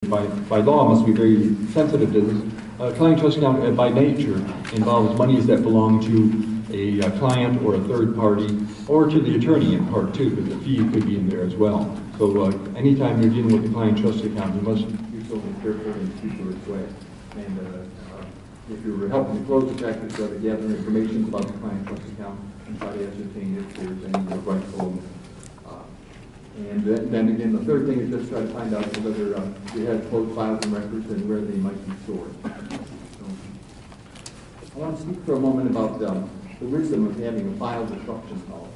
by law must be very sensitive to this. Client trust account by nature involves monies that belong to a client or a third party, or to the attorney in part too, but the fee could be in there as well. So anytime you're dealing with the client trust account, you must do so in a careful and scrupulous way. And if you're helping to close the check, you have to gather information about the client trust account and try to ascertain if there's any rightful. And then again, the third thing is just try to find out whether you have closed files and records and where they might be stored. So, I want to speak for a moment about the wisdom of having a file destruction policy.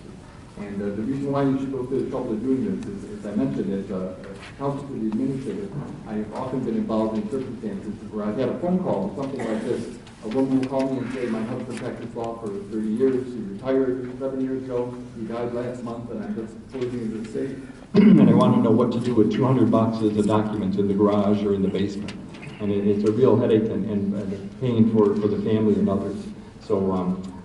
And the reason why you should go through the trouble of doing this is, as I mentioned, as a counsel to the administrator, I've often been involved in circumstances where I've had a phone call with something like this. A woman will call me and say, my husband practiced law for 30 years, he retired 7 years ago, he died last month, and I'm just closing his estate. And I want to know what to do with 200 boxes of documents in the garage or in the basement. And it's a real headache and a pain for the family and others. So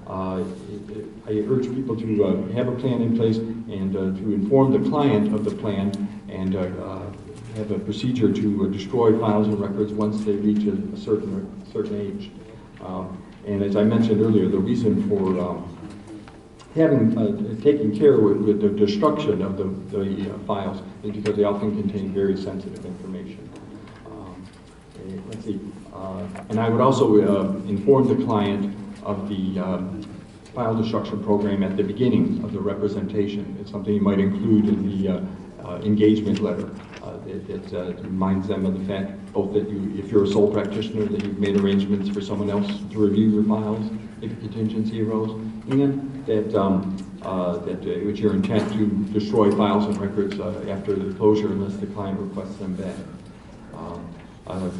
I urge people to have a plan in place and to inform the client of the plan and have a procedure to destroy files and records once they reach a certain age. And as I mentioned earlier, the reason for taking care with the destruction of the files is because they often contain very sensitive information. Let's see. And I would also inform the client of the file destruction program at the beginning of the representation. It's something you might include in the engagement letter. It reminds them of the fact both that if you're a sole practitioner, that you've made arrangements for someone else to review your files if a contingency arose, and that it's your intent to destroy files and records after the closure unless the client requests them back.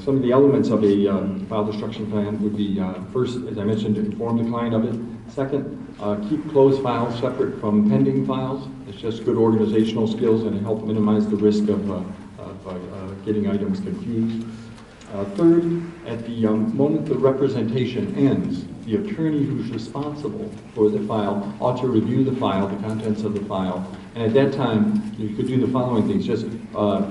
Some of the elements of a file destruction plan would be, first, as I mentioned, to inform the client of it. Second, keep closed files separate from pending files. It's just good organizational skills and it helps minimize the risk of getting items confused. Third, at the moment the representation ends, the attorney who's responsible for the file ought to review the file, the contents of the file, and at that time you could do the following things. Just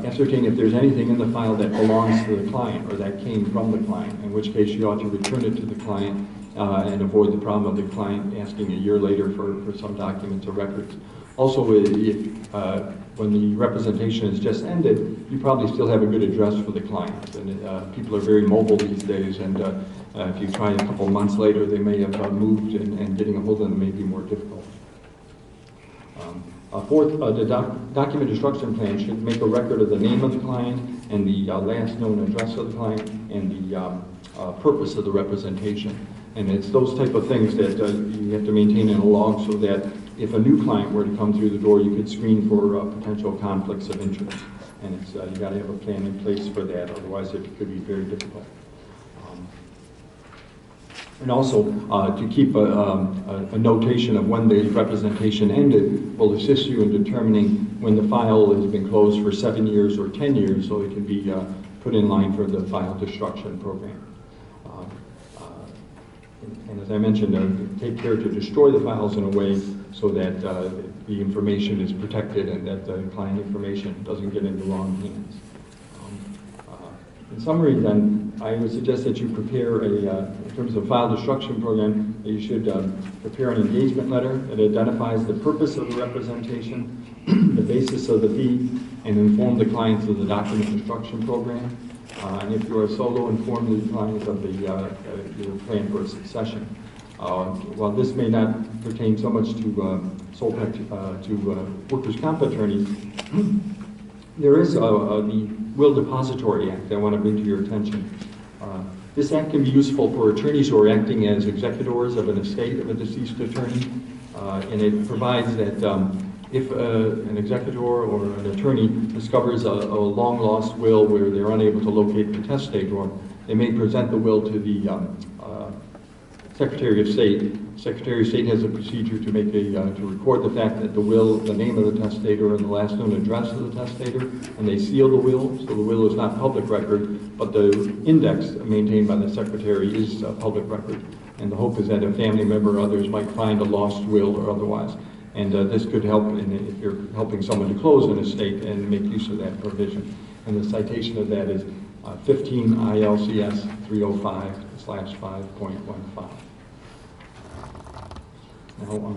ascertain if there's anything in the file that belongs to the client or that came from the client, in which case you ought to return it to the client and avoid the problem of the client asking a year later for some documents or records. Also, when the representation has just ended, you probably still have a good address for the client. And people are very mobile these days, and if you try a couple months later, they may have moved, and getting a hold of them may be more difficult. Fourth, the document destruction plan should make a record of the name of the client and the last known address of the client and the purpose of the representation. And it's those type of things that you have to maintain in a log so that if a new client were to come through the door, you could screen for potential conflicts of interest. And it's, you got to have a plan in place for that, otherwise it could be very difficult. And also, to keep a notation of when the representation ended will assist you in determining when the file has been closed for 7 years or 10 years, so it can be put in line for the file destruction program. And as I mentioned, take care to destroy the files in a way so that the information is protected and that the client information doesn't get into wrong hands. In summary, then, I would suggest that you prepare in terms of file destruction program, you should prepare an engagement letter that identifies the purpose of the representation, the basis of the fee, and inform the clients of the document destruction program. And if you are solo, inform the clients of your plan for a succession. While this may not pertain so much to workers' comp attorneys, there is the Will Depository Act I want to bring to your attention. This act can be useful for attorneys who are acting as executors of an estate of a deceased attorney, and it provides that if an executor or an attorney discovers a long-lost will where they're unable to locate the testator, they may present the will to the Secretary of State. Secretary of State has a procedure to make to record the fact that the will, the name of the testator, and the last known address of the testator, and they seal the will, so the will is not public record, but the index maintained by the Secretary is public record. And the hope is that a family member or others might find a lost will or otherwise. And this could help if you're helping someone to close an estate and make use of that provision. And the citation of that is 15 ILCS 305/5.15. Now,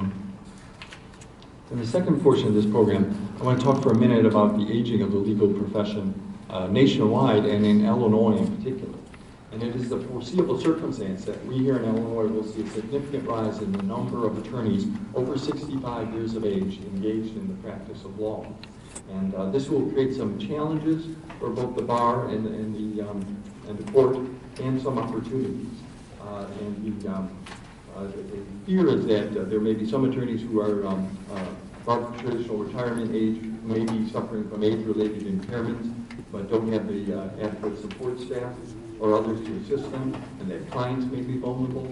in the second portion of this program, I want to talk for a minute about the aging of the legal profession nationwide and in Illinois in particular. And it is the foreseeable circumstance that we here in Illinois will see a significant rise in the number of attorneys over 65 years of age engaged in the practice of law. And this will create some challenges for both the bar and the court, and some opportunities. The fear is that there may be some attorneys who are above traditional retirement age, who may be suffering from age-related impairments, but don't have the adequate support staff or others to assist them, and that clients may be vulnerable.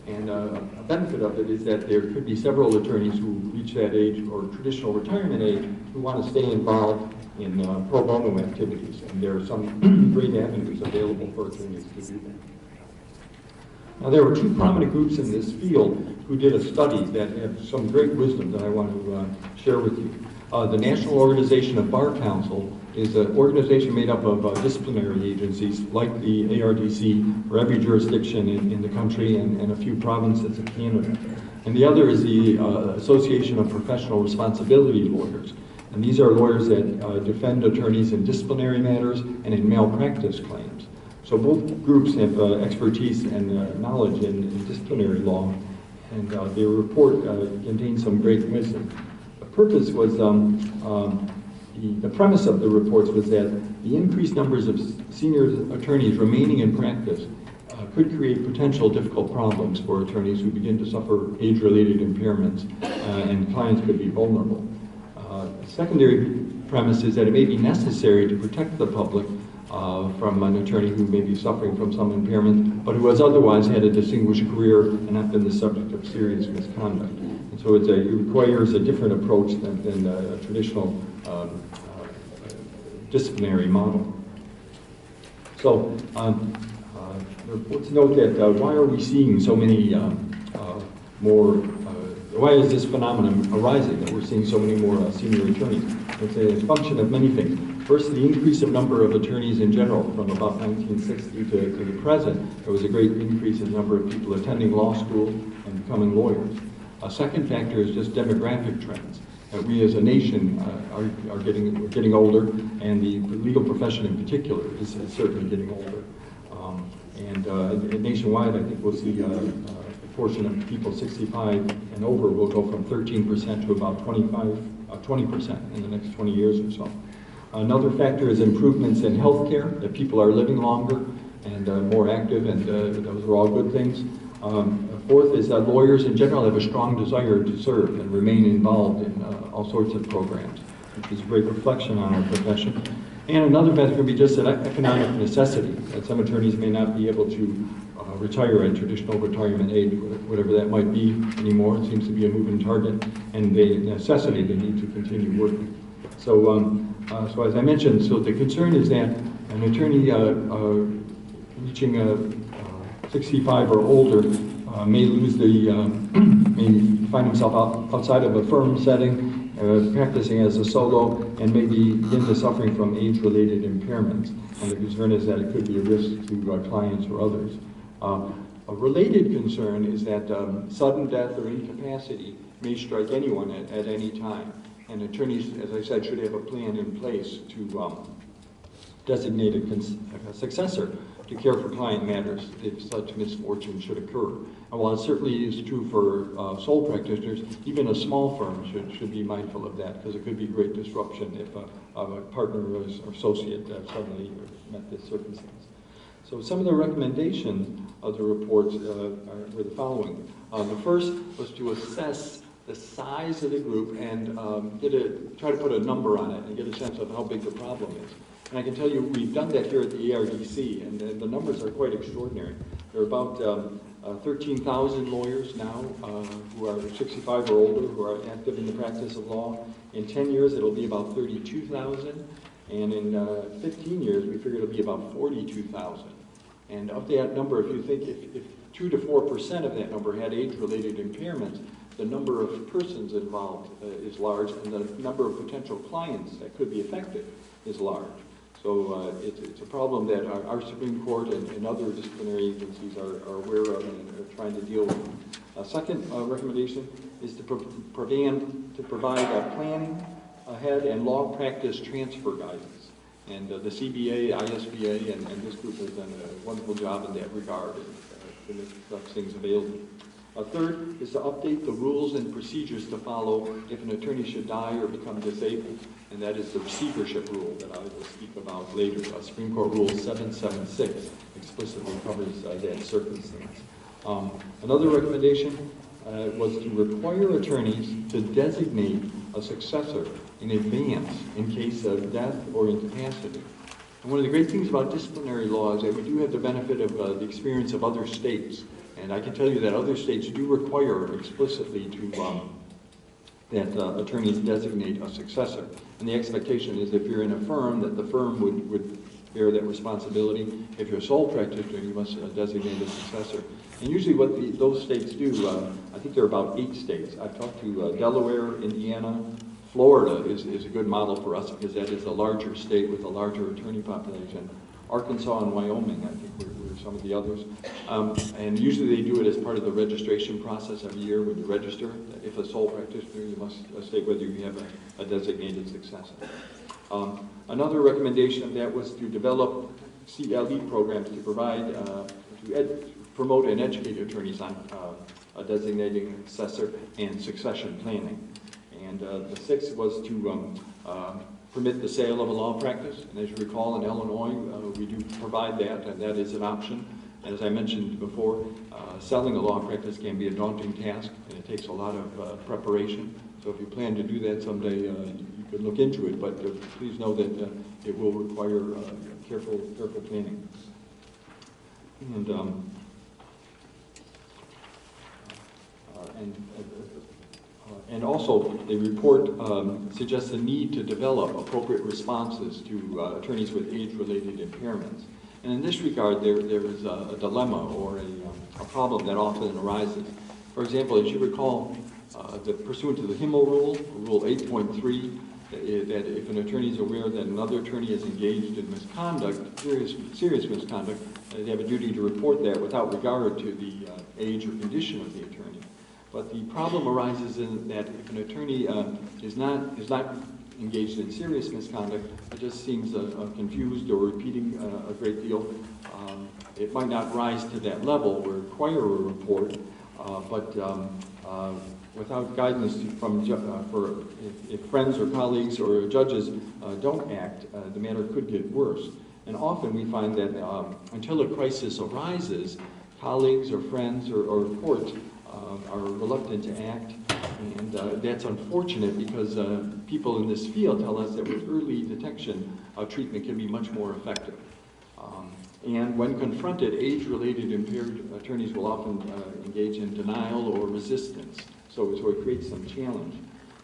And a benefit of it is that there could be several attorneys who reach that age or traditional retirement age who want to stay involved in pro bono activities, and there are some great avenues available for attorneys to do that. Now, there were two prominent groups in this field who did a study that have some great wisdom that I want to share with you. The National Organization of Bar Counsel is an organization made up of disciplinary agencies like the ARDC for every jurisdiction in the country and a few provinces of Canada. And the other is the Association of Professional Responsibility Lawyers. And these are lawyers that defend attorneys in disciplinary matters and in malpractice claims. So both groups have expertise and knowledge in disciplinary law, and their report contains some great wisdom. The purpose was, the premise of the reports was that the increased numbers of senior attorneys remaining in practice could create potential difficult problems for attorneys who begin to suffer age-related impairments, and clients could be vulnerable. The secondary premise is that it may be necessary to protect the public from an attorney who may be suffering from some impairment, but who has otherwise had a distinguished career and not been the subject of serious misconduct. And so it requires a different approach than a traditional disciplinary model. So let's note that why are we seeing so many why is this phenomenon arising that we're seeing so many more senior attorneys? It's a function of many things. First, the increase of number of attorneys in general from about 1960 to the present. There was a great increase in the number of people attending law school and becoming lawyers. A second factor is just demographic trends. We as a nation are getting older, and the legal profession in particular is certainly getting older. And nationwide, I think we'll see a portion of people 65 and over will go from 13% to about 20% in the next 20 years or so. Another factor is improvements in healthcare, that people are living longer and more active, and those are all good things. Fourth is that lawyers in general have a strong desire to serve and remain involved in all sorts of programs, which is a great reflection on our profession. And another factor could be just an economic necessity, that some attorneys may not be able to retire at traditional retirement age, whatever that might be anymore. It seems to be a moving target, and the necessity they need to continue working. So, so as I mentioned, so the concern is that an attorney reaching 65 or older may lose may find himself outside of a firm setting, practicing as a solo, and may begin to suffering from age-related impairments. And the concern is that it could be a risk to clients or others. A related concern is that sudden death or incapacity may strike anyone at any time. And attorneys, as I said, should have a plan in place to designate a successor to care for client matters if such misfortune should occur. And while it certainly is true for sole practitioners, even a small firm should be mindful of that, because it could be great disruption if a partner or associate suddenly met this circumstance. So some of the recommendations of the reports were the following. The first was to assess the size of the group and try to put a number on it and get a sense of how big the problem is. And I can tell you we've done that here at the ARDC, and the numbers are quite extraordinary. There are about 13,000 lawyers now who are 65 or older who are active in the practice of law. In 10 years, it'll be about 32,000. And in 15 years, we figure it'll be about 42,000. And of that number, if you think if 2 to 4% of that number had age-related impairments, the number of persons involved is large, and the number of potential clients that could be affected is large. So it's a problem that our Supreme Court and other disciplinary agencies are aware of and are trying to deal with. A second recommendation is to provide planning ahead and law practice transfer guidance. And the CBA, ISBA, and this group has done a wonderful job in that regard to make such things available. A third is to update the rules and procedures to follow if an attorney should die or become disabled, and that is the receivership rule that I will speak about later. Supreme Court Rule 776 explicitly covers that circumstance. Another recommendation was to require attorneys to designate a successor in advance in case of death or incapacity. And one of the great things about disciplinary law is that we do have the benefit of the experience of other states. And I can tell you that other states do require explicitly that attorneys designate a successor. And the expectation is if you're in a firm, that the firm would bear that responsibility. If you're a sole practitioner, you must designate a successor. And usually what those states do, I think there are about 8 states. I've talked to Delaware, Indiana. Florida is a good model for us because that is a larger state with a larger attorney population. Arkansas and Wyoming, I think, were some of the others. And usually they do it as part of the registration process every year when you register. If a sole practitioner, you must state whether you have a designated successor. Another recommendation of that was to develop CLE programs to provide, promote and educate attorneys on designating a successor and succession planning. And the sixth was to permit the sale of a law practice. And as you recall, in Illinois, we do provide that, and that is an option. And as I mentioned before, selling a law practice can be a daunting task, and it takes a lot of preparation. So if you plan to do that someday, you could look into it, but please know that it will require careful planning. And also, the report suggests the need to develop appropriate responses to attorneys with age-related impairments. And in this regard, there is a dilemma or a problem that often arises. For example, as you recall, pursuant to the Himmel Rule, Rule 8.3, that if an attorney is aware that another attorney is engaged in misconduct, serious misconduct, they have a duty to report that without regard to the age or condition of the attorney. But the problem arises in that if an attorney is not engaged in serious misconduct, it just seems confused or repeating a great deal, it might not rise to that level or require a report, but without guidance if friends or colleagues or judges don't act, the matter could get worse. And often we find that until a crisis arises, colleagues or friends or courts are reluctant to act, and that's unfortunate because people in this field tell us that with early detection, treatment can be much more effective. And when confronted, age-related impaired attorneys will often engage in denial or resistance, so it creates some challenge.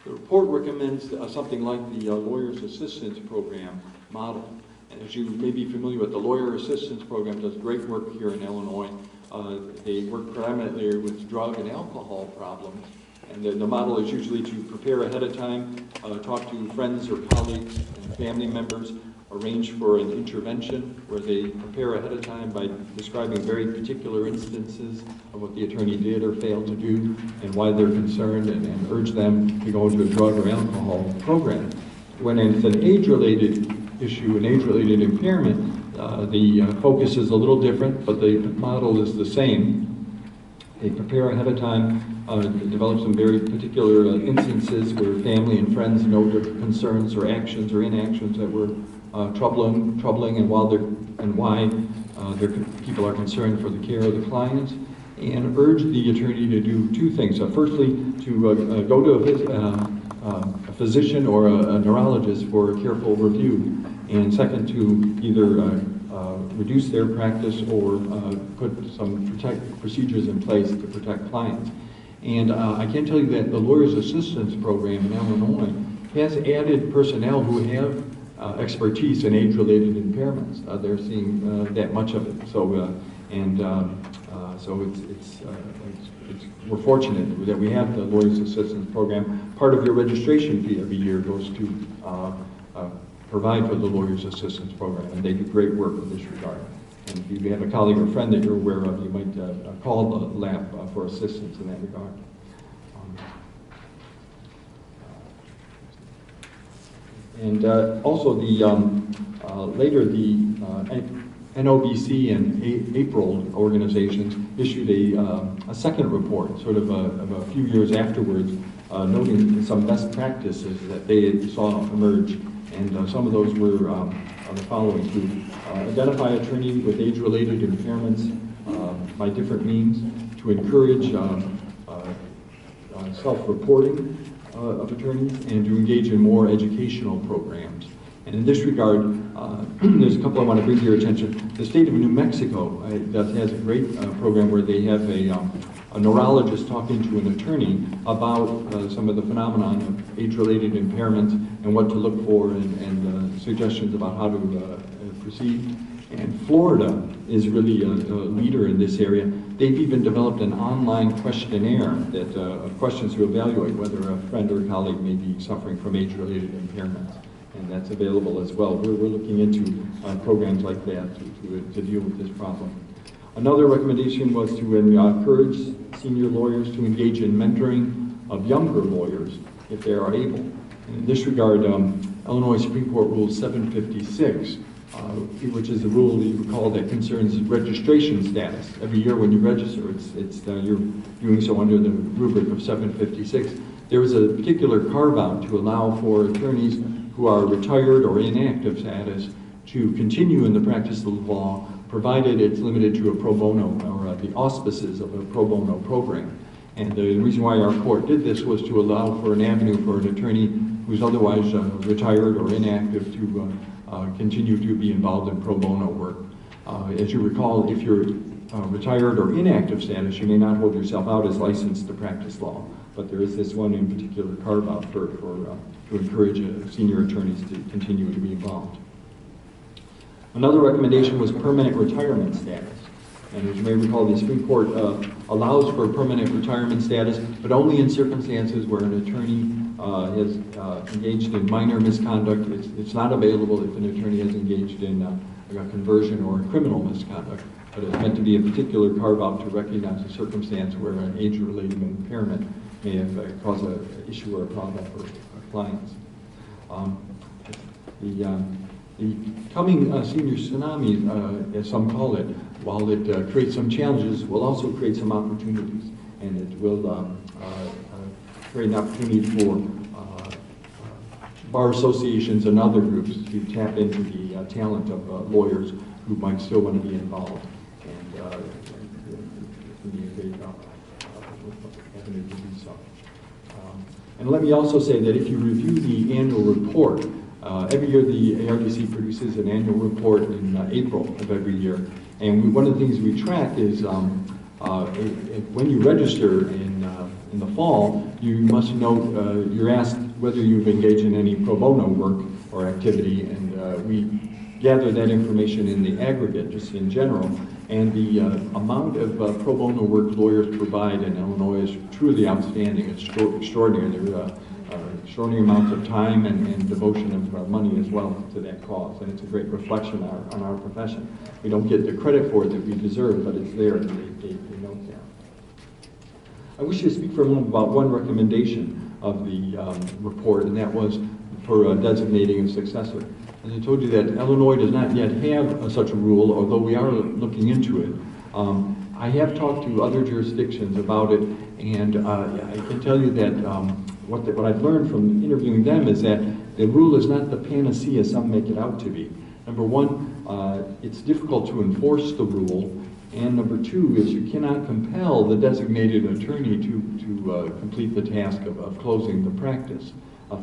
The report recommends something like the Lawyer's Assistance Program model. And as you may be familiar with, the Lawyer Assistance Program does great work here in Illinois. They work predominantly with drug and alcohol problems. And the model is usually to prepare ahead of time, talk to friends or colleagues and family members, arrange for an intervention where they prepare ahead of time by describing very particular instances of what the attorney did or failed to do and why they're concerned, and urge them to go into a drug or alcohol program. When it's an age-related issue, an age-related impairment, the focus is a little different, but the model is the same. They prepare ahead of time, develop some very particular instances where family and friends know their concerns or actions or inactions that were troubling, and why people are concerned for the care of the clients, and urge the attorney to do 2 things. Firstly, to go to a physician or a neurologist for a careful review, and second, to either reduce their practice or put some procedures in place to protect clients. And I can tell you that the Lawyer's Assistance Program in Illinois has added personnel who have expertise in age-related impairments. They're seeing that much of it. So, we're fortunate that we have the Lawyer's Assistance Program. Part of your registration fee every year goes to provide for the Lawyers Assistance Program, and they do great work in this regard. And if you have a colleague or friend that you're aware of, you might call the lab for assistance in that regard. And also later the NOBC and April organizations issued a second report, sort of a few years afterwards, noting some best practices that they saw emerge. And some of those were the following: to identify attorney with age-related impairments by different means, to encourage self-reporting of attorneys, and to engage in more educational programs. And in this regard, there's a couple I want to bring to your attention. The state of New Mexico has a great program where they have a neurologist talking to an attorney about some of the phenomenon of age-related impairments and what to look for, and suggestions about how to proceed. And Florida is really a leader in this area. They've even developed an online questionnaire that of questions to evaluate whether a friend or colleague may be suffering from age-related impairments. And that's available as well. We're looking into programs like that to deal with this problem. Another recommendation was to encourage senior lawyers to engage in mentoring of younger lawyers if they are able. And in this regard, Illinois Supreme Court Rule 756, which is the rule you recall that concerns registration status. Every year when you register, you're doing so under the rubric of 756. There was a particular carve-out to allow for attorneys who are retired or inactive status to continue in the practice of the law, provided it's limited to a pro bono, or the auspices of a pro bono program. And the reason why our court did this was to allow for an avenue for an attorney who's otherwise retired or inactive to continue to be involved in pro bono work. As you recall, if you're retired or inactive status, you may not hold yourself out as licensed to practice law, but there is this one in particular carve-out to encourage senior attorneys to continue to be involved. Another recommendation was permanent retirement status. And as you may recall, the Supreme Court allows for permanent retirement status, but only in circumstances where an attorney has engaged in minor misconduct. It's not available if an attorney has engaged in a conversion or a criminal misconduct, but it's meant to be a particular carve-out to recognize a circumstance where an age-related impairment may have caused an issue or a problem for clients. The coming senior tsunami, as some call it, while it creates some challenges, will also create some opportunities, and it will create an opportunity for bar associations and other groups to tap into the talent of lawyers who might still want to be involved, and it can be a great avenue to do so. And let me also say that if you review the annual report, every year the ARDC produces an annual report in April of every year, and one of the things we track is when you register in the fall, you must note, you're asked whether you've engaged in any pro bono work or activity, and we gather that information in the aggregate, just in general, and the amount of pro bono work lawyers provide in Illinois is truly outstanding. It's extraordinary. There are extraordinary amounts of time and devotion of money as well to that cause, and it's a great reflection on our profession. We don't get the credit for it that we deserve, but it's there, and they note that. I wish to speak for a moment about one recommendation of the report, and that was for designating a successor. As I told you, that Illinois does not yet have such a rule, although we are looking into it. I have talked to other jurisdictions about it, and I can tell you that what I've learned from interviewing them is that the rule is not the panacea some make it out to be. Number one, it's difficult to enforce the rule, and number two is you cannot compel the designated attorney to complete the task of closing the practice.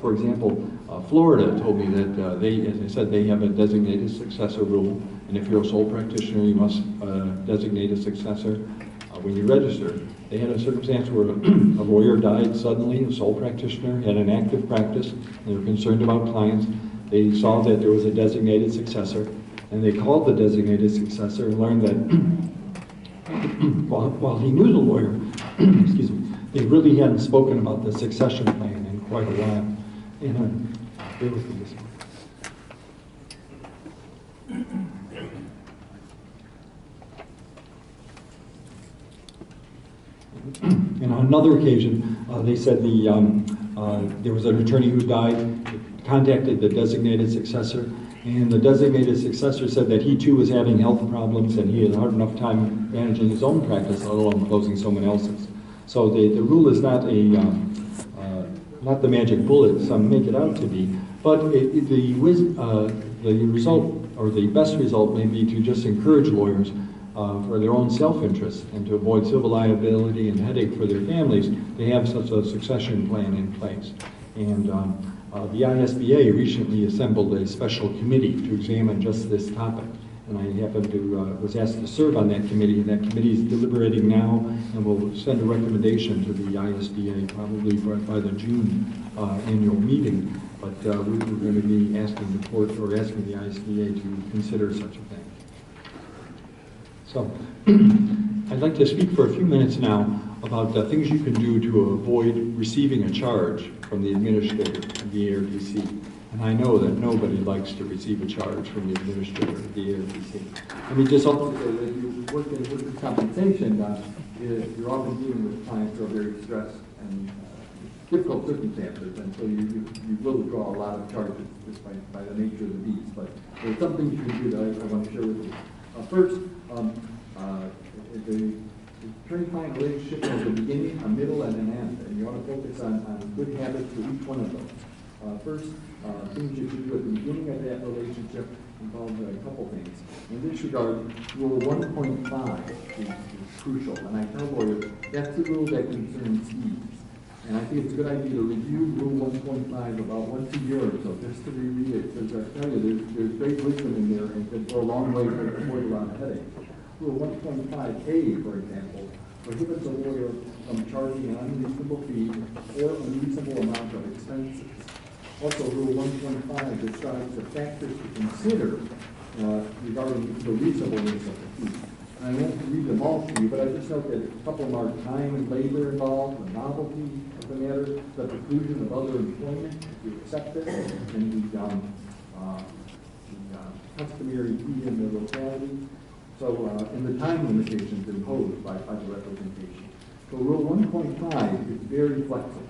For example, Florida told me that they, as I said, they have a designated successor rule, and if you're a sole practitioner, you must designate a successor when you register. They had a circumstance where a lawyer died suddenly, a sole practitioner, had an active practice, and they were concerned about clients. They saw that there was a designated successor, and they called the designated successor and learned that while he knew the lawyer, excuse me, they really hadn't spoken about the succession plan in quite a while. And bear with me this one. And on another occasion, they said there was an attorney who died, contacted the designated successor, and the designated successor said that he too was having health problems and he had a hard enough time managing his own practice, let alone closing someone else's. So the rule is not not the magic bullet some make it out to be, but the result, or the best result, may be to just encourage lawyers for their own self-interest and to avoid civil liability and headache for their families. They have such a succession plan in place. And the ISBA recently assembled a special committee to examine just this topic. And I happened to, was asked to serve on that committee, and that committee is deliberating now and will send a recommendation to the ISBA probably by the June annual meeting. But we're going to be asking the court, or asking the ISBA to consider such a thing. So I'd like to speak for a few minutes now about the things you can do to avoid receiving a charge from the administrator of the ARDC. And I know that nobody likes to receive a charge from the administrator of the ARDC. Let me just also say that if you work in workers' compensation, you're often dealing with clients who are very stressed and difficult circumstances, and so you will draw a lot of charges just by the nature of the beast. But there's some things you can do that I want to share with you. First, the attorney-client relationship has a beginning, a middle, and an end, and you want to focus on good habits for each one of those. First, things you should do at the beginning of that relationship involve a couple things. In this regard, Rule 1.5 is crucial, and I tell lawyers that's the rule that concerns fees. And I think it's a good idea to review Rule 1.5 about once a year or so, just to reread it, because I tell you, there's great wisdom in there, and it can go a long way to avoid a lot of headache. Rule 1.5a, for example, prohibits a lawyer from charging an unreasonable fee or unreasonable amount of expenses. Also, Rule 1.5 describes the factors to consider regarding the reasonableness of the fee. And I won't read them all to you, but I just note that a couple of them are time and labor involved, the novelty of the matter, the preclusion of other employment, if you accept it, and the customary fee in the locality. So, and the time limitations imposed by the representation. So Rule 1.5 is very flexible,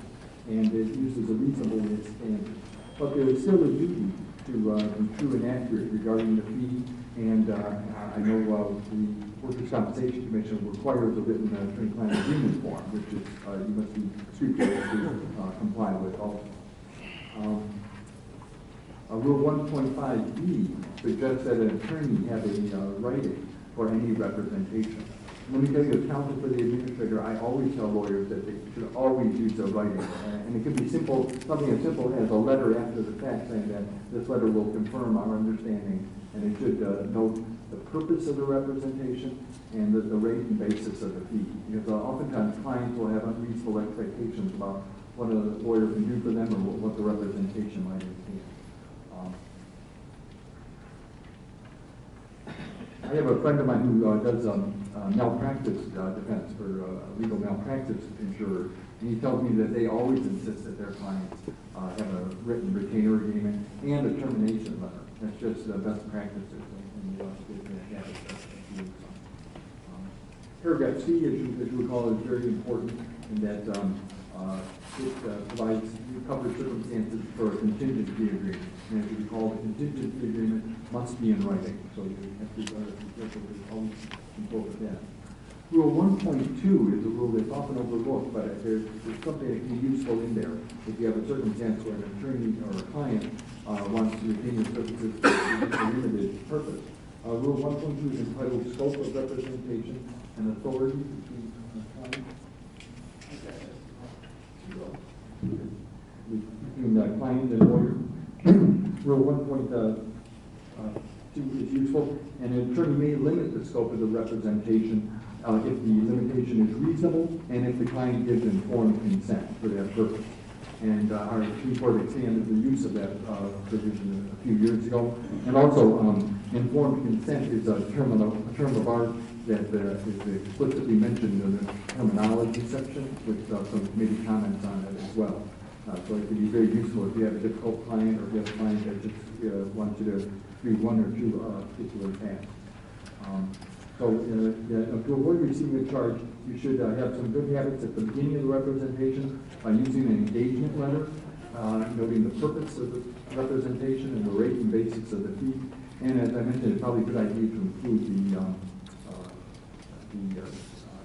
and it uses a reasonableness standard. But there is still a duty to be true and accurate regarding the fee, and I know the Workers' Compensation Commission requires a written attorney-client agreement form, which is you must be scrupulous to comply with also. Rule 1.5b suggests that an attorney have a writing for any representation. Let me tell you, as counsel for the administrator, I always tell lawyers that they should always use a writing. And it can be simple, something as simple as a letter after the fact saying that this letter will confirm our understanding, and it should note the purpose of the representation and the rate and basis of the fee. Because oftentimes clients will have unreasonable expectations about what a lawyer can do for them or what the representation might entail. I have a friend of mine who does malpractice defense for legal malpractice insurers, and he tells me that they always insist that their clients have a written retainer agreement and a termination letter. That's just best practices, and you want to get that habit. Paragraph C, as you recall, is very important in that it provides covered circumstances for a contingency agreement. And as you recall, the contingency agreement must be in writing, so you have to always invoke that. Rule 1.2 is a rule that's often overlooked, but there's something that can be useful in there. If you have a circumstance where an attorney or a client wants to retain your services for a limited purpose. Rule 1.2 is entitled Scope of Representation and Authority between client. Between the client and lawyer. Rule 1.2 is useful, and an attorney may limit the scope of the representation if the limitation is reasonable and if the client gives informed consent for that purpose. And our Supreme Court expanded the use of that provision a few years ago. And also, informed consent is a term of art that is explicitly mentioned in the terminology section, with some committee comments on it as well. So it can be very useful if you have a difficult client or if you have a client that just wants you to read one or two particular tasks. To avoid receiving a charge, you should have some good habits at the beginning of the representation by using an engagement letter, noting the purpose of the representation and the rate and basics of the fee. And as I mentioned, it's probably a good idea to include the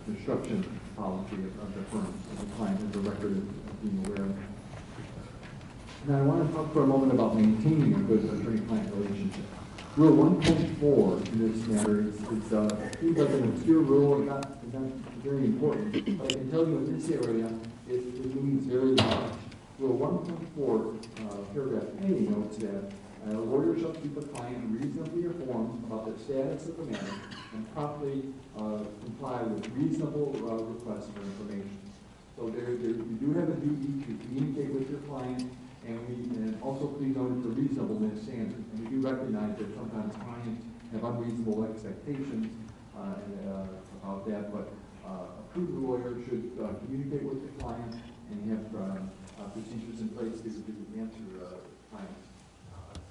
construction policy of the firm, of the client, as a record of being aware of. Now I want to talk for a moment about maintaining a good attorney-client relationship. Rule 1.4 in this matter seems like an obscure rule and not very important, but I can tell you in this area it means very much. Rule 1.4, paragraph A notes that a lawyer shall keep a client reasonably informed about the status of the matter and promptly comply with reasonable requests for information. So you do have a duty to communicate with your client, and also please note the reasonableness standard. And we do recognize that sometimes clients have unreasonable expectations about that, but a prudent lawyer should communicate with the client and have procedures in place to answer clients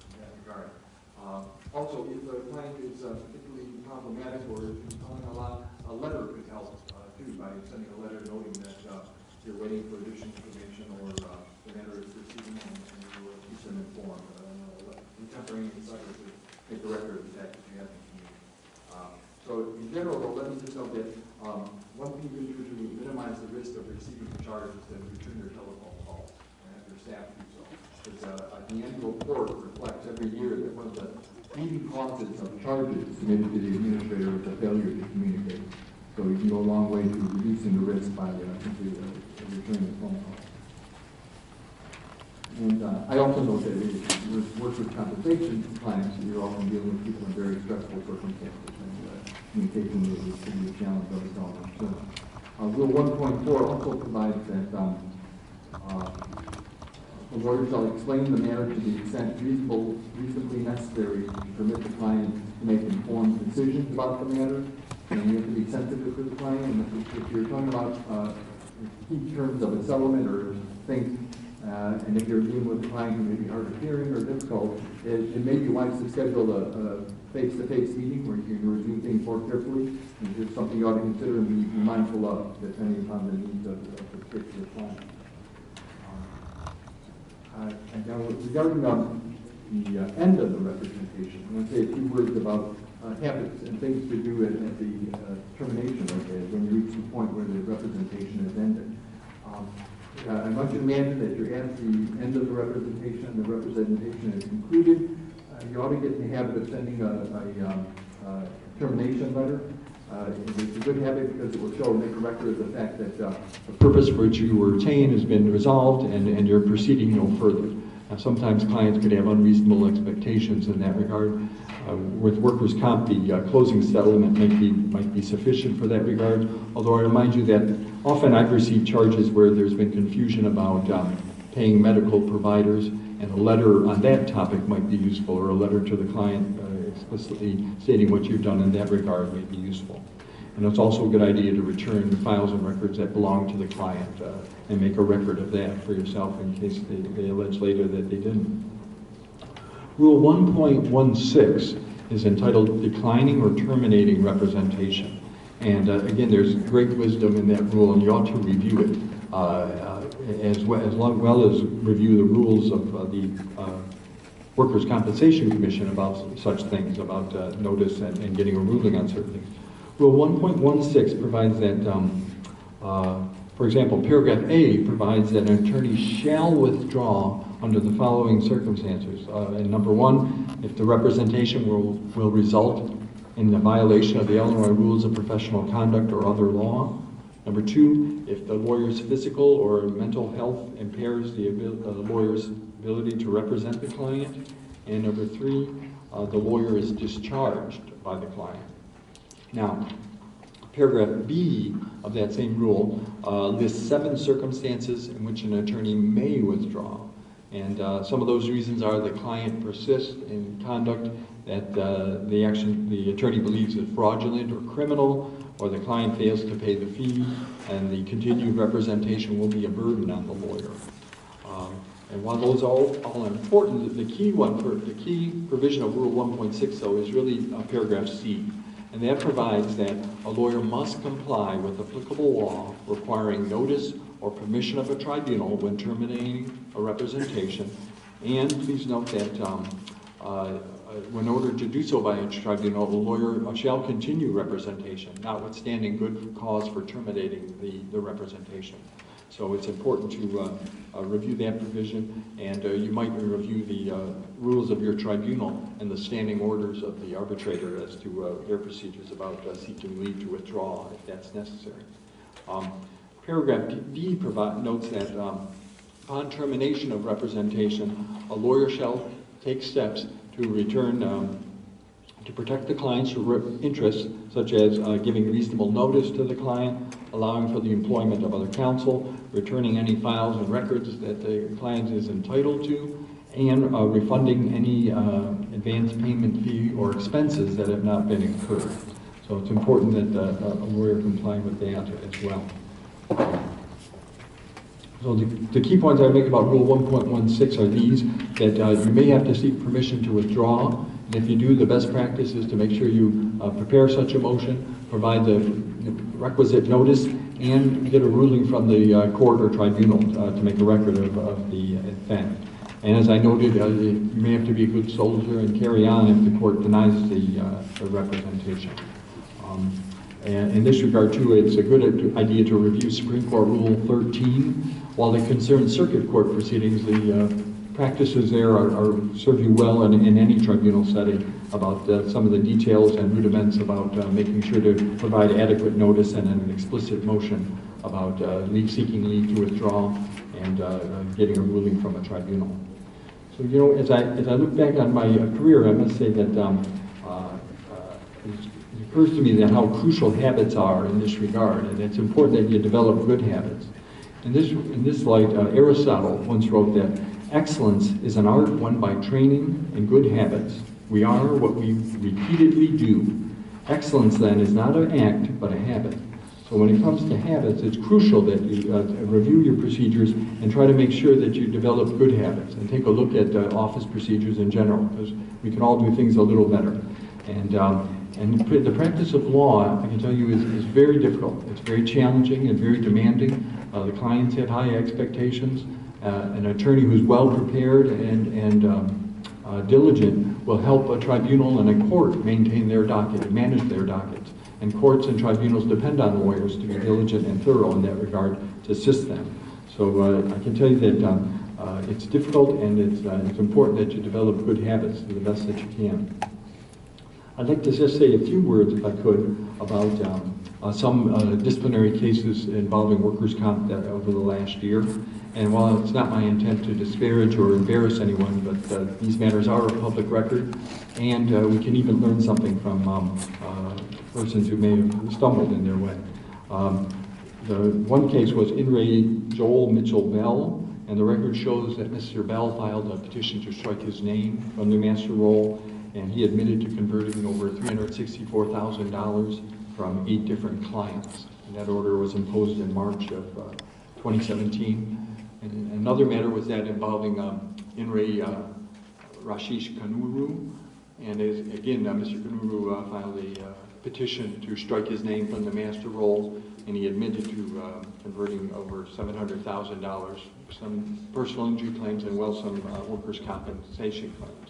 in that regard. Also, if the client is particularly problematic or is calling a lot, a letter could help too, by sending a letter noting that you're waiting for additional information or the matter is proceeding and you will keep them informed. Contemporaneous letter to make the record of that you have to communicate. So in general, though, let me just note that one thing you can do to minimize the risk of receiving charges is to return your telephone calls and have your staff do so. Because the annual report reflects every year that one of the leading causes of charges submitted to the administrator is a failure to communicate. So you can go a long way to reducing the risk by simply returning the phone call. And I also know that with workers' compensation clients, you're often dealing with people in very stressful circumstances, and communication is can be a challenge of its own, I'm sure. Rule 1.4 also provides that the lawyer shall explain the matter to the extent reasonably necessary to permit the client to make informed decisions about the matter. And you have to be sensitive to the client. And if you're talking about key terms of a settlement or things, and if you're dealing with a client who may be hard of hearing or difficult, it may be wise to schedule a face-to-face meeting where you can review things more carefully. And it's something you ought to consider and be mindful of, depending upon the needs of the particular client. And now, regarding the end of the representation, I want to say a few words about habits and things to do at the termination of it, when you reach the point where the representation is ended. I want you to imagine that you're at the end of the representation and the representation is concluded. You ought to get in the habit of sending a termination letter. It's a good habit because it will show, make a record of the fact that the purpose for which you were retained has been resolved and you're proceeding no further. Now, sometimes clients could have unreasonable expectations in that regard. With workers' comp, the closing settlement might be sufficient for that regard. Although I remind you that often I've received charges where there's been confusion about paying medical providers, and a letter on that topic might be useful, or a letter to the client explicitly stating what you've done in that regard may be useful. And it's also a good idea to return the files and records that belong to the client and make a record of that for yourself in case they allege later that they didn't. Rule 1.16 is entitled Declining or Terminating Representation. And again, there's great wisdom in that rule, and you ought to review it as well as review the rules of the Workers' Compensation Commission about such things, about notice and getting a ruling on certain things. Rule 1.16 provides that, for example, paragraph A provides that an attorney shall withdraw under the following circumstances. And number one, if the representation will result in the violation of the Illinois Rules of Professional Conduct or other law. Number two, if the lawyer's physical or mental health impairs the lawyer's ability to represent the client. And number three, the lawyer is discharged by the client. Now, paragraph B of that same rule lists 7 circumstances in which an attorney may withdraw. And some of those reasons are the client persists in conduct that the attorney believes is fraudulent or criminal, or the client fails to pay the fee, and the continued representation will be a burden on the lawyer. And while those all are important, the key provision of Rule 1.6 though is really paragraph C. And that provides that a lawyer must comply with applicable law requiring notice or permission of a tribunal when terminating a representation. And please note that when ordered to do so by a tribunal, the lawyer shall continue representation, notwithstanding good cause for terminating the representation. So it's important to review that provision, and you might review the rules of your tribunal and the standing orders of the arbitrator as to their procedures about seeking leave to withdraw if that's necessary. Paragraph D notes that upon termination of representation, a lawyer shall take steps to return to protect the client's interests, such as giving reasonable notice to the client, allowing for the employment of other counsel, returning any files and records that the client is entitled to, and refunding any advance payment fee or expenses that have not been incurred. So it's important that a lawyer comply with that as well. So the key points I make about Rule 1.16 are these, that you may have to seek permission to withdraw. And if you do, the best practice is to make sure you prepare such a motion, provide the requisite notice, and get a ruling from the court or tribunal to make a record of the event. And as I noted, you may have to be a good soldier and carry on if the court denies the representation. And in this regard, too, it's a good idea to review Supreme Court Rule 13. While they concern circuit court proceedings, the practices there serve you well in any tribunal setting about some of the details and rudiments about making sure to provide adequate notice and an explicit motion about seeking leave to withdraw and getting a ruling from a tribunal. So, you know, as I look back on my career, I must say that it occurs to me that how crucial habits are in this regard, and it's important that you develop good habits. In this light, Aristotle once wrote that excellence is an art won by training and good habits. We are what we repeatedly do. Excellence, then, is not an act, but a habit. So when it comes to habits, it's crucial that you review your procedures and try to make sure that you develop good habits and take a look at office procedures in general, because we can all do things a little better. And the practice of law, I can tell you, is very difficult. It's very challenging and very demanding. The clients have high expectations. An attorney who's well prepared and diligent will help a tribunal and a court maintain their docket and manage their dockets. And courts and tribunals depend on lawyers to be diligent and thorough in that regard to assist them. So I can tell you that it's difficult, and it's important that you develop good habits to the best that you can. I'd like to just say a few words, if I could, about some disciplinary cases involving workers' comp over the last year. And while it's not my intent to disparage or embarrass anyone, but these matters are a public record, and we can even learn something from persons who may have stumbled in their way. The one case was In re Joel Mitchell Bell, and the record shows that Mr. Bell filed a petition to strike his name from the master roll, and he admitted to converting over $364,000 from 8 different clients. And that order was imposed in March of 2017. And another matter was that involving In re Rashish Kanuru, and again, Mr. Kanuru filed a petition to strike his name from the master roll, and he admitted to converting over $700,000, some personal injury claims and some workers' compensation claims.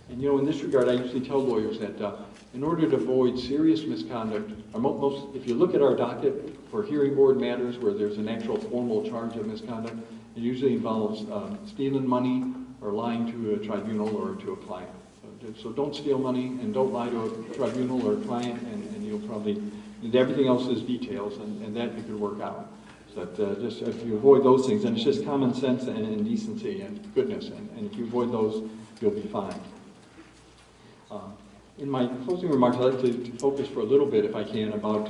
And you know, in this regard, I usually tell lawyers that in order to avoid serious misconduct, if you look at our docket for hearing board matters where there's an actual formal charge of misconduct, it usually involves stealing money or lying to a tribunal or to a client. So don't steal money and don't lie to a tribunal or a client, and you'll probably, everything else is details, and that you could work out. So that just if you avoid those things, and it's just common sense and decency and goodness, and if you avoid those, you'll be fine. In my closing remarks, I'd like to focus for a little bit, if I can, about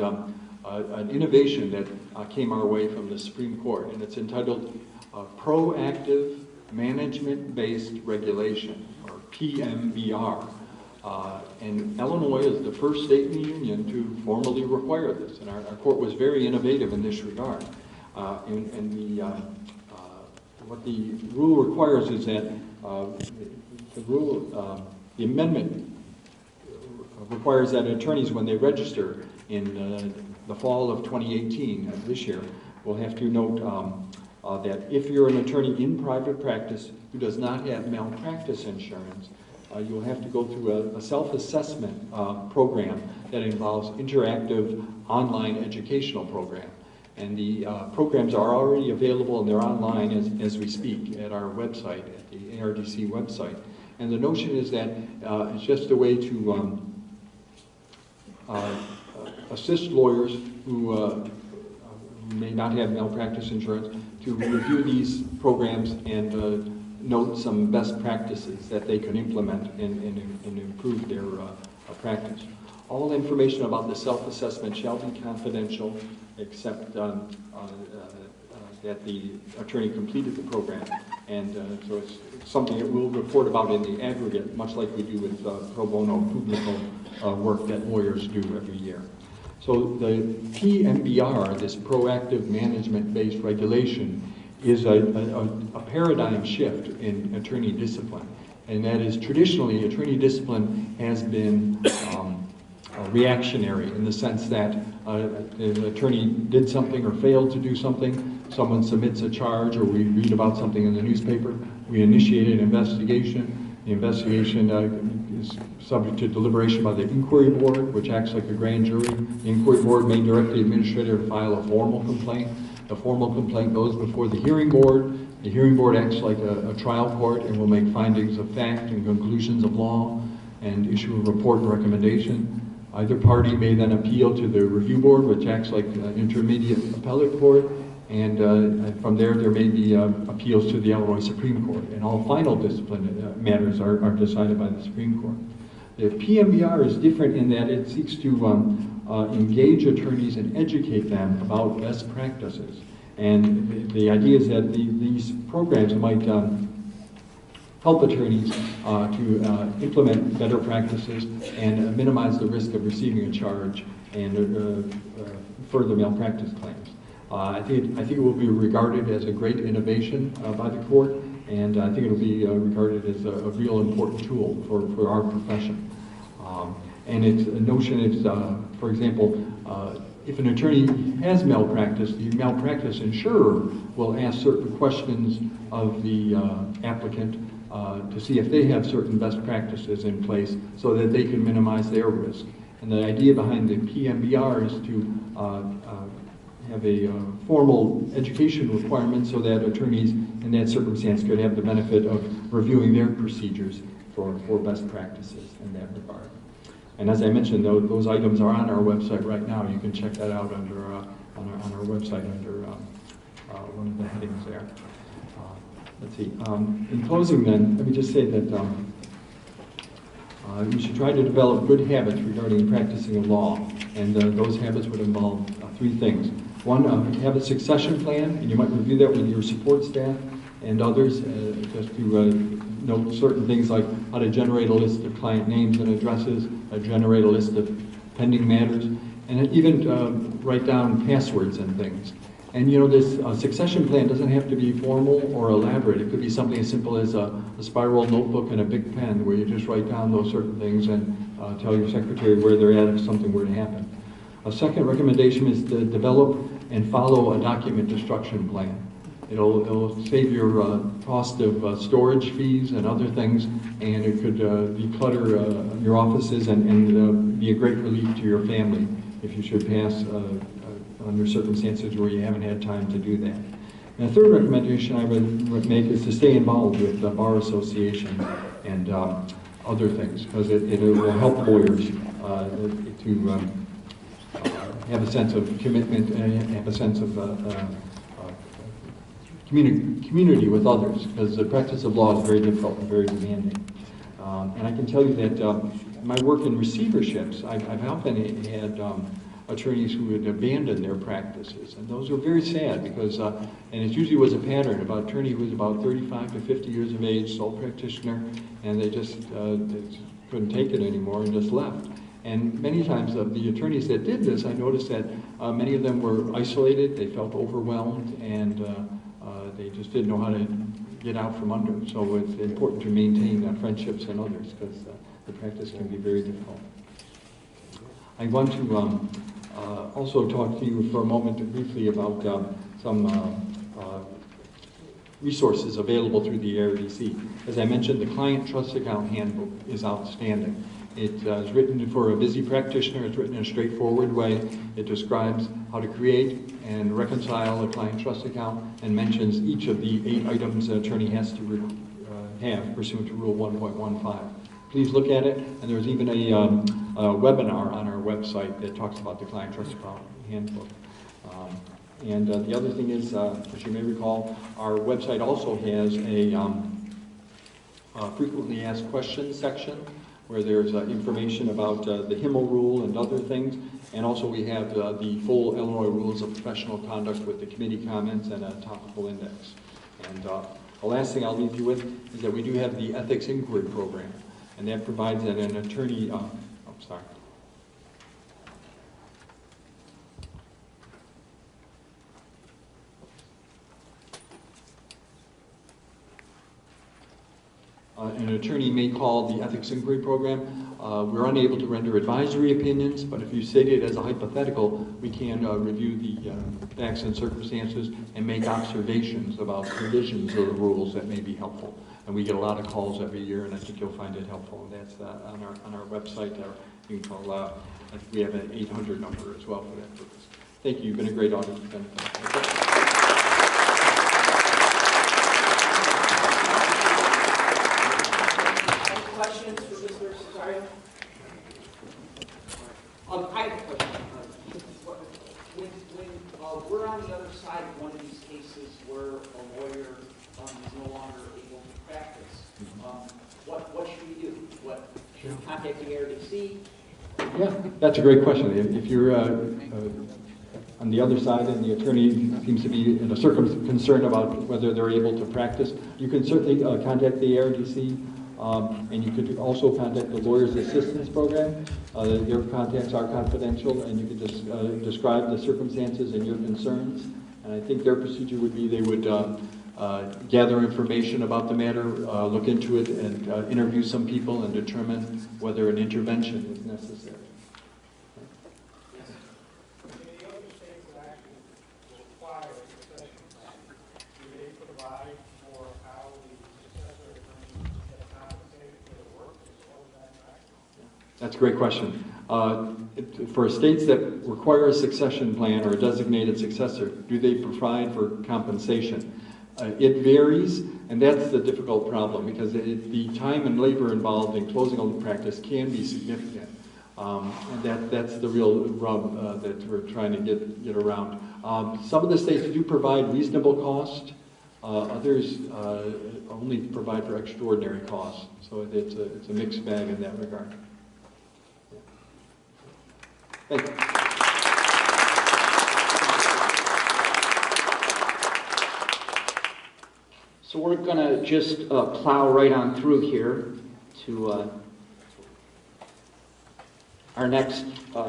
an innovation that came our way from the Supreme Court, and it's entitled Proactive Management-Based Regulation, or PMBR. And Illinois is the first state in the union to formally require this, and our court was very innovative in this regard. And the what the rule requires is that the amendment requires that attorneys, when they register in the fall of 2018, this year, will have to note that if you're an attorney in private practice who does not have malpractice insurance, you'll have to go through a self-assessment program that involves interactive online educational program. And the programs are already available and they're online as we speak at our website, at the ARDC website. And the notion is that it's just a way to assist lawyers who may not have malpractice insurance to review these programs and note some best practices that they can implement and improve their practice. All information about the self-assessment shall be confidential, except that the attorney completed the program. And so it's something that we'll report about in the aggregate, much like we do with pro bono publico work that lawyers do every year. So the PMBR, this proactive management-based regulation, is a paradigm shift in attorney discipline. And that is, traditionally, attorney discipline has been reactionary in the sense that an attorney did something or failed to do something, someone submits a charge, or we read about something in the newspaper, we initiate an investigation. The investigation is subject to deliberation by the inquiry board, which acts like a grand jury. The inquiry board may direct the administrator to file a formal complaint. The formal complaint goes before the hearing board. The hearing board acts like a trial court and will make findings of fact and conclusions of law and issue a report and recommendation. Either party may then appeal to the review board, which acts like an intermediate appellate court, and from there may be appeals to the Illinois Supreme Court. And all final discipline matters are decided by the Supreme Court. The PMBR is different in that it seeks to engage attorneys and educate them about best practices. And the idea is that these programs might help attorneys to implement better practices and minimize the risk of receiving a charge and further malpractice claims. I think it will be regarded as a great innovation by the court, and I think it will be regarded as a real important tool for our profession. And its notion is, for example, if an attorney has malpractice, the malpractice insurer will ask certain questions of the applicant to see if they have certain best practices in place so that they can minimize their risk. And the idea behind the PMBR is to have a formal education requirement so that attorneys in that circumstance could have the benefit of reviewing their procedures for best practices in that regard. And as I mentioned, those items are on our website right now. You can check that out under on our website under one of the headings there. Let's see. In closing then, let me just say that you should try to develop good habits regarding practicing of law. And those habits would involve three things. One, have a succession plan, and you might review that with your support staff and others, just to note certain things like how to generate a list of client names and addresses, generate a list of pending matters, and even write down passwords and things. And you know, this succession plan doesn't have to be formal or elaborate. It could be something as simple as a spiral notebook and a big pen where you just write down those certain things and tell your secretary where they're at if something were to happen. A second recommendation is to develop and follow a document destruction plan. It'll save your cost of storage fees and other things, and it could declutter your offices and be a great relief to your family if you should pass under circumstances where you haven't had time to do that. And the third recommendation I would make is to stay involved with the Bar Association and other things, because it will help lawyers to have a sense of commitment and have a sense of community with others, because the practice of law is very difficult and very demanding. And I can tell you that my work in receiverships, I've often had attorneys who had abandoned their practices, and those were very sad because, and it usually was a pattern, about attorney who was about 35 to 50 years of age, sole practitioner, and they just couldn't take it anymore and just left. And many times of the attorneys that did this, I noticed that many of them were isolated, they felt overwhelmed, and They just didn't know how to get out from under. So it's important to maintain friendships and others, because the practice can be very difficult. I want to also talk to you for a moment briefly about some resources available through the ARDC. As I mentioned, the Client Trust Account Handbook is outstanding. It is written for a busy practitioner. It's written in a straightforward way. It describes how to create and reconcile a client trust account and mentions each of the 8 items an attorney has to have pursuant to Rule 1.15. Please look at it, and there's even a webinar on our website that talks about the Client Trust Account Handbook. And the other thing is, as you may recall, our website also has a frequently asked questions section where there's information about the Himmel rule and other things. And also we have the full Illinois Rules of Professional Conduct with the committee comments and a topical index. And the last thing I'll leave you with is that we do have the Ethics Inquiry Program, and that provides that an attorney, an attorney may call the Ethics Inquiry Program. We're unable to render advisory opinions, but if you state it as a hypothetical, we can review the facts and circumstances and make observations about provisions of the rules that may be helpful. And we get a lot of calls every year, and I think you'll find it helpful. And that's on our website. You can call, I think we have an 800 number as well for that purpose. Thank you. You've been a great audience. Questions for Mr. Cesario? I have a question. When we're on the other side of one of these cases where a lawyer is no longer able to practice, what should we do? Should we contact the ARDC? Yeah, that's a great question. If you're on the other side and the attorney seems to be in a concern about whether they're able to practice, you can certainly contact the ARDC. And you could also contact the Lawyers Assistance Program. Their contacts are confidential, and you could just describe the circumstances and your concerns. And I think their procedure would be they would gather information about the matter, look into it, and interview some people and determine whether an intervention is necessary. That's a great question. For states that require a succession plan or a designated successor, do they provide for compensation? It varies, and that's the difficult problem, because the time and labor involved in closing a practice can be significant. And that's the real rub that we're trying to get around. Some of the states do provide reasonable cost. Others only provide for extraordinary costs. So it's a mixed bag in that regard. Thank you. So we're going to just plow right on through here to our next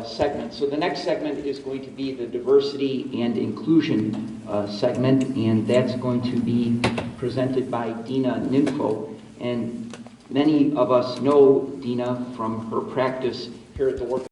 segment. So the next segment is going to be the diversity and inclusion segment, and that's going to be presented by Dina Ninfo. And many of us know Dina from her practice here at the work